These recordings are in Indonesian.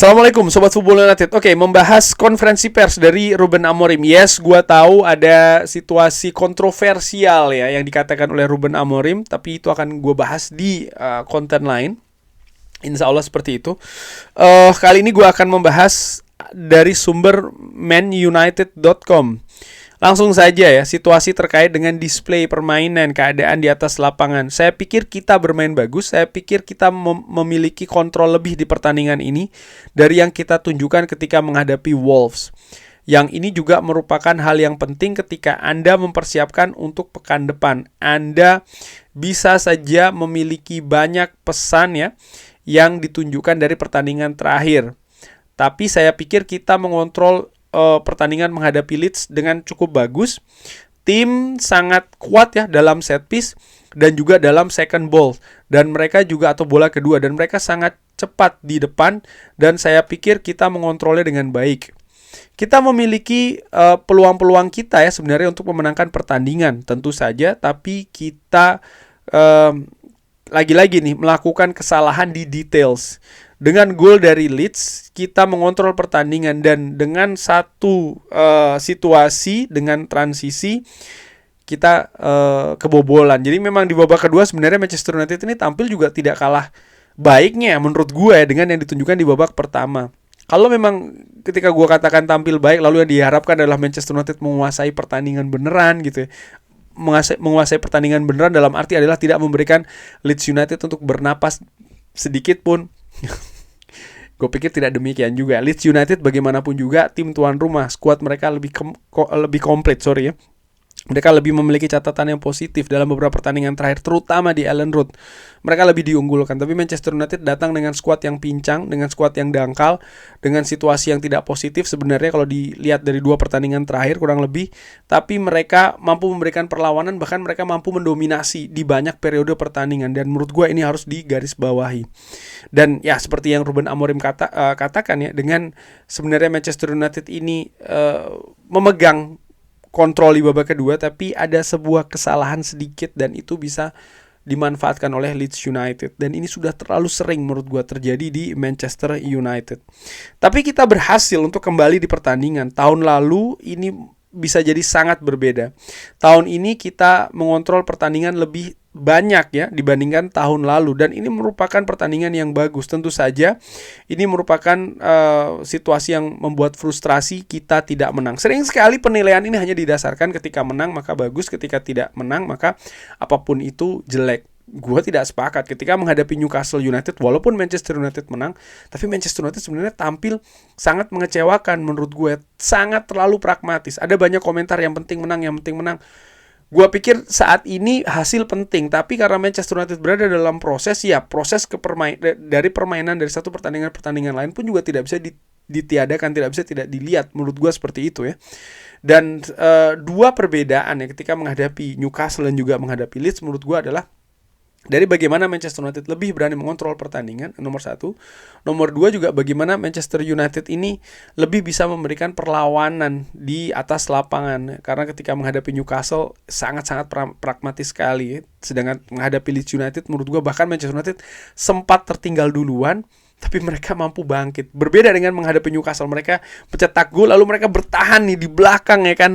Assalamualaikum Sobat Football United. Oke, membahas konferensi pers dari Ruben Amorim. Yes, gua tahu ada situasi kontroversial ya yang dikatakan oleh Ruben Amorim, tapi itu akan gue bahas di konten lain. Insya Allah seperti itu. Kali ini gue akan membahas dari sumber manunited.com. Langsung saja ya, situasi terkait dengan display permainan, keadaan di atas lapangan. Saya pikir kita bermain bagus, saya pikir kita memiliki kontrol lebih di pertandingan ini dari yang kita tunjukkan ketika menghadapi Wolves. Yang ini juga merupakan hal yang penting ketika Anda mempersiapkan untuk pekan depan. Anda bisa saja memiliki banyak pesan ya yang ditunjukkan dari pertandingan terakhir. Tapi saya pikir kita mengontrol pertandingan menghadapi Leeds dengan cukup bagus. Tim sangat kuat ya dalam set piece dan juga dalam second ball, dan mereka juga atau bola kedua, dan mereka sangat cepat di depan, dan saya pikir kita mengontrolnya dengan baik. Kita memiliki peluang-peluang kita ya sebenarnya untuk memenangkan pertandingan tentu saja, tapi kita lagi-lagi nih melakukan kesalahan di details. Dengan gol dari Leeds, kita mengontrol pertandingan, dan dengan satu situasi, dengan transisi, kita kebobolan. Jadi memang di babak kedua sebenarnya Manchester United ini tampil juga tidak kalah baiknya menurut gue ya dengan yang ditunjukkan di babak pertama. Kalau memang ketika gue katakan tampil baik, lalu yang diharapkan adalah Manchester United menguasai pertandingan beneran gitu ya. Menguasai pertandingan beneran dalam arti adalah tidak memberikan Leeds United untuk bernapas sedikit pun. Gue pikir tidak demikian juga. Leeds United bagaimanapun juga tim tuan rumah, skuad mereka lebih komplit, ya. Mereka lebih memiliki catatan yang positif dalam beberapa pertandingan terakhir, terutama di Ellen Road. Mereka lebih diunggulkan. Tapi Manchester United datang dengan skuad yang pincang, dengan skuad yang dangkal, dengan situasi yang tidak positif sebenarnya kalau dilihat dari dua pertandingan terakhir kurang lebih. Tapi mereka mampu memberikan perlawanan, bahkan mereka mampu mendominasi di banyak periode pertandingan. Dan menurut gue ini harus digarisbawahi. Dan ya seperti yang Ruben Amorim katakan ya, dengan sebenarnya Manchester United ini memegang kontrol di babak kedua, tapi ada sebuah kesalahan sedikit dan itu bisa dimanfaatkan oleh Leeds United, dan ini sudah terlalu sering menurut gue terjadi di Manchester United. Tapi kita berhasil untuk kembali di pertandingan. Tahun lalu ini bisa jadi sangat berbeda. Tahun ini kita mengontrol pertandingan lebih banyak ya dibandingkan tahun lalu, dan ini merupakan pertandingan yang bagus. Tentu saja ini merupakan situasi yang membuat frustrasi kita tidak menang. Sering sekali penilaian ini hanya didasarkan ketika menang maka bagus, ketika tidak menang maka apapun itu jelek. Gue tidak sepakat. Ketika menghadapi Newcastle United, walaupun Manchester United menang, tapi Manchester United sebenarnya tampil sangat mengecewakan menurut gue. Sangat terlalu pragmatis. Ada banyak komentar yang penting menang, yang penting menang. Gue pikir saat ini hasil penting, tapi karena Manchester United berada dalam proses, ya proses dari permainan dari satu pertandingan lain pun juga tidak bisa ditiadakan, tidak bisa tidak dilihat. Menurut gue seperti itu ya. Dan dua perbedaan ya ketika menghadapi Newcastle dan juga menghadapi Leeds menurut gue adalah dari bagaimana Manchester United lebih berani mengontrol pertandingan, nomor satu. Nomor dua juga bagaimana Manchester United ini lebih bisa memberikan perlawanan di atas lapangan. Karena ketika menghadapi Newcastle sangat-sangat pragmatis sekali. Sedangkan menghadapi Leeds United menurut gue bahkan Manchester United sempat tertinggal duluan, tapi mereka mampu bangkit. Berbeda dengan menghadapi Newcastle, mereka mencetak gol lalu mereka bertahan nih di belakang ya kan,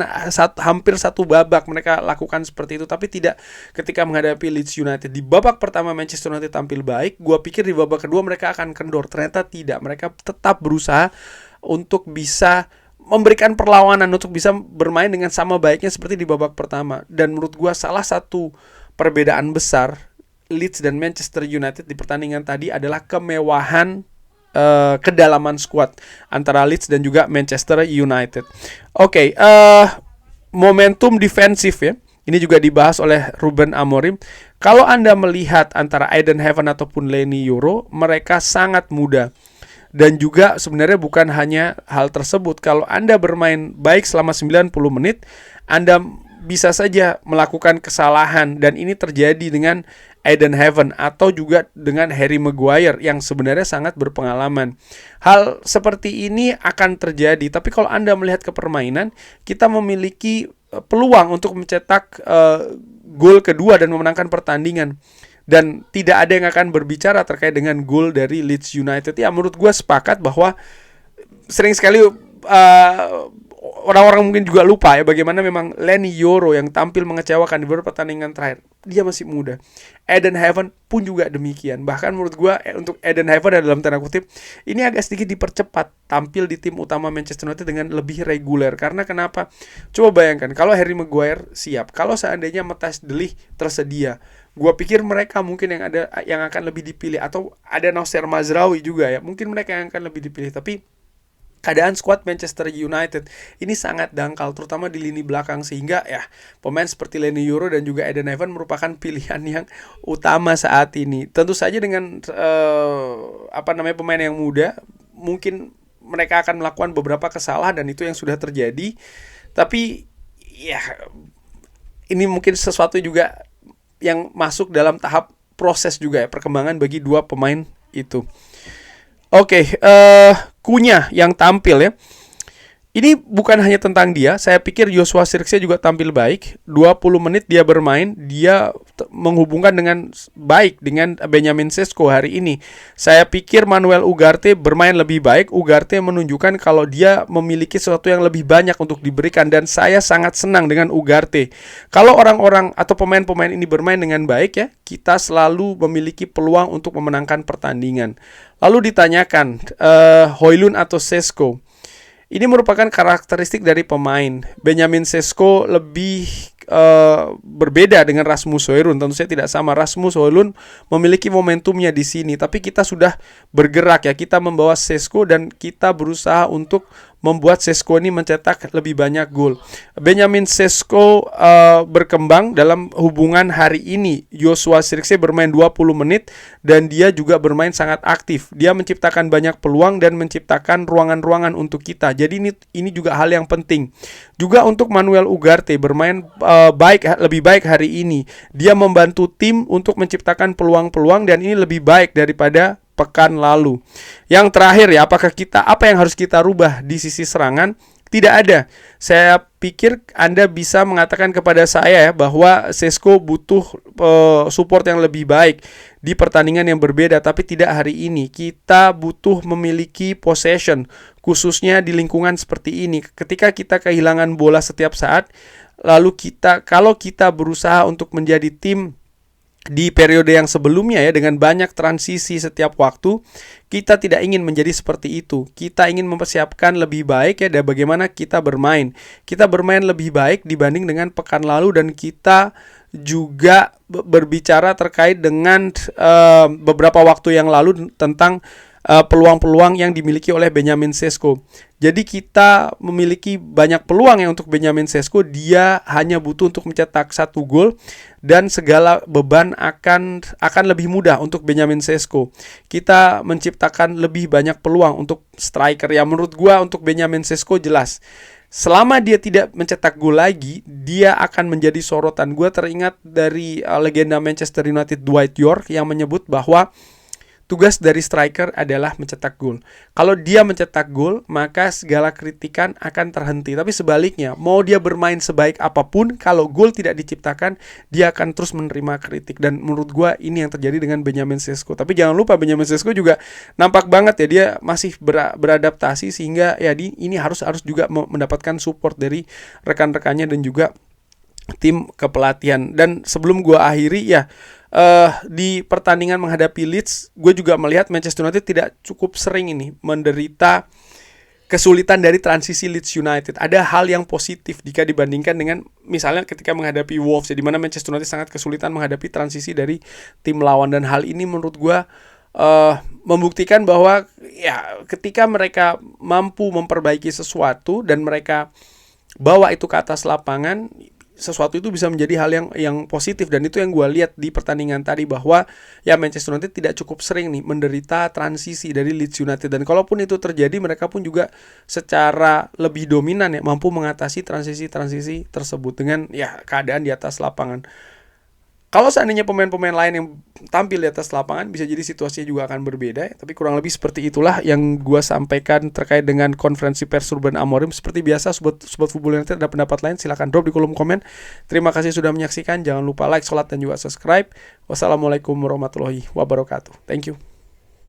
hampir satu babak mereka lakukan seperti itu. Tapi tidak ketika menghadapi Leeds United. Di babak pertama Manchester United tampil baik, gua pikir di babak kedua mereka akan kendor. Ternyata tidak, mereka tetap berusaha untuk bisa memberikan perlawanan, untuk bisa bermain dengan sama baiknya seperti di babak pertama. Dan menurut gua salah satu perbedaan besar Leeds dan Manchester United di pertandingan tadi adalah kemewahan kedalaman skuad antara Leeds dan juga Manchester United. Oke, momentum defensif ya. Ini juga dibahas oleh Ruben Amorim. Kalau Anda melihat antara Aiden Heaven ataupun Leny Yoro, mereka sangat muda. Dan juga sebenarnya bukan hanya hal tersebut. Kalau Anda bermain baik selama 90 menit, Anda bisa saja melakukan kesalahan, dan ini terjadi dengan Aiden Heaven atau juga dengan Harry Maguire yang sebenarnya sangat berpengalaman. Hal seperti ini akan terjadi, tapi kalau Anda melihat ke permainan, kita memiliki peluang untuk mencetak gol kedua dan memenangkan pertandingan. dan tidak ada yang akan berbicara terkait dengan gol dari Leeds United. Ya menurut gue sepakat bahwa sering sekali orang-orang mungkin juga lupa ya bagaimana memang Leny Yoro yang tampil mengecewakan di beberapa pertandingan terakhir. Dia masih muda. Eden Hazard pun juga demikian. Bahkan menurut gue untuk Eden Hazard dalam tanda kutip ini agak sedikit dipercepat tampil di tim utama Manchester United dengan lebih reguler. Karena kenapa? Coba bayangkan kalau Harry Maguire siap, kalau seandainya Matthijs de Ligt tersedia, gue pikir mereka mungkin yang akan lebih dipilih, atau ada Noussair Mazraoui juga ya. Mungkin mereka yang akan lebih dipilih, tapi keadaan skuad Manchester United ini sangat dangkal, terutama di lini belakang, sehingga ya pemain seperti Leny Yoro dan juga Eden Hazard merupakan pilihan yang utama saat ini. Tentu saja dengan pemain yang muda, mungkin mereka akan melakukan beberapa kesalahan dan itu yang sudah terjadi. Tapi ya ini mungkin sesuatu juga yang masuk dalam tahap proses juga ya, perkembangan bagi dua pemain itu. Oke, Cunha yang tampil ya. Ini bukan hanya tentang dia, saya pikir Joshua Zirkzee juga tampil baik. 20 menit dia bermain, dia menghubungkan dengan baik dengan Benjamin Sesko hari ini. Saya pikir Manuel Ugarte bermain lebih baik. Ugarte menunjukkan kalau dia memiliki sesuatu yang lebih banyak untuk diberikan, dan saya sangat senang dengan Ugarte. Kalau orang-orang atau pemain-pemain ini bermain dengan baik ya, kita selalu memiliki peluang untuk memenangkan pertandingan. Lalu ditanyakan, Højlund atau Sesko? Ini merupakan karakteristik dari pemain. Benjamin Sesko lebih berbeda dengan Rasmus Højlund. Tentu saja tidak sama. Rasmus Højlund memiliki momentumnya di sini, tapi kita sudah bergerak ya. Kita membawa Sesko dan kita berusaha untuk membuat Sesko ini mencetak lebih banyak gol. Benjamin Sesko berkembang dalam hubungan hari ini. Joshua Zirkzee bermain 20 menit dan dia juga bermain sangat aktif. Dia menciptakan banyak peluang dan menciptakan ruangan-ruangan untuk kita. Jadi ini juga hal yang penting. Juga untuk Manuel Ugarte bermain lebih baik hari ini. Dia membantu tim untuk menciptakan peluang-peluang dan ini lebih baik daripada pekan lalu. Yang terakhir ya, apa yang harus kita rubah di sisi serangan? Tidak ada. Saya pikir Anda bisa mengatakan kepada saya ya bahwa Sesko butuh support yang lebih baik di pertandingan yang berbeda, tapi tidak hari ini. Kita butuh memiliki possession, khususnya di lingkungan seperti ini. Ketika kita kehilangan bola setiap saat, lalu kalau kita berusaha untuk menjadi tim di periode yang sebelumnya ya, dengan banyak transisi setiap waktu, kita tidak ingin menjadi seperti itu. Kita ingin mempersiapkan lebih baik ya, dan bagaimana kita bermain. Kita bermain lebih baik dibanding dengan pekan lalu, dan kita juga berbicara terkait dengan beberapa waktu yang lalu tentang peluang-peluang yang dimiliki oleh Benjamin Sesko. Jadi kita memiliki banyak peluang yang untuk Benjamin Sesko. Dia hanya butuh untuk mencetak 1 gol dan segala beban akan lebih mudah untuk Benjamin Sesko. Kita menciptakan lebih banyak peluang untuk striker. Ya menurut gua untuk Benjamin Sesko jelas, selama dia tidak mencetak gol lagi, dia akan menjadi sorotan. Gua teringat dari legenda Manchester United Dwight Yorke yang menyebut bahwa tugas dari striker adalah mencetak gol. Kalau dia mencetak gol, maka segala kritikan akan terhenti. Tapi sebaliknya, mau dia bermain sebaik apapun, kalau gol tidak diciptakan, dia akan terus menerima kritik. Dan menurut gue ini yang terjadi dengan Benjamin Sesko. Tapi jangan lupa Benjamin Sesko juga nampak banget ya, dia masih beradaptasi, sehingga ya ini harus juga mendapatkan support dari rekan-rekannya dan juga tim kepelatihan. Dan sebelum gue akhiri ya, di pertandingan menghadapi Leeds, gue juga melihat Manchester United tidak cukup sering ini menderita kesulitan dari transisi Leeds United. Ada hal yang positif jika dibandingkan dengan misalnya ketika menghadapi Wolves, di mana Manchester United sangat kesulitan menghadapi transisi dari tim lawan. Dan hal ini menurut gue membuktikan bahwa ya ketika mereka mampu memperbaiki sesuatu dan mereka bawa itu ke atas lapangan, sesuatu itu bisa menjadi hal yang positif. Dan itu yang gue lihat di pertandingan tadi, bahwa ya Manchester United tidak cukup sering nih menderita transisi dari Leeds United, dan kalaupun itu terjadi, mereka pun juga secara lebih dominan ya mampu mengatasi transisi tersebut dengan ya keadaan di atas lapangan. Kalau seandainya pemain-pemain lain yang tampil di atas lapangan, bisa jadi situasinya juga akan berbeda. Tapi kurang lebih seperti itulah yang gue sampaikan terkait dengan konferensi pers Ruben Amorim. Seperti biasa, Sobat Football United ada pendapat lain, silahkan drop di kolom komen. Terima kasih sudah menyaksikan. Jangan lupa like, sholat, dan juga subscribe. Wassalamualaikum warahmatullahi wabarakatuh. Thank you.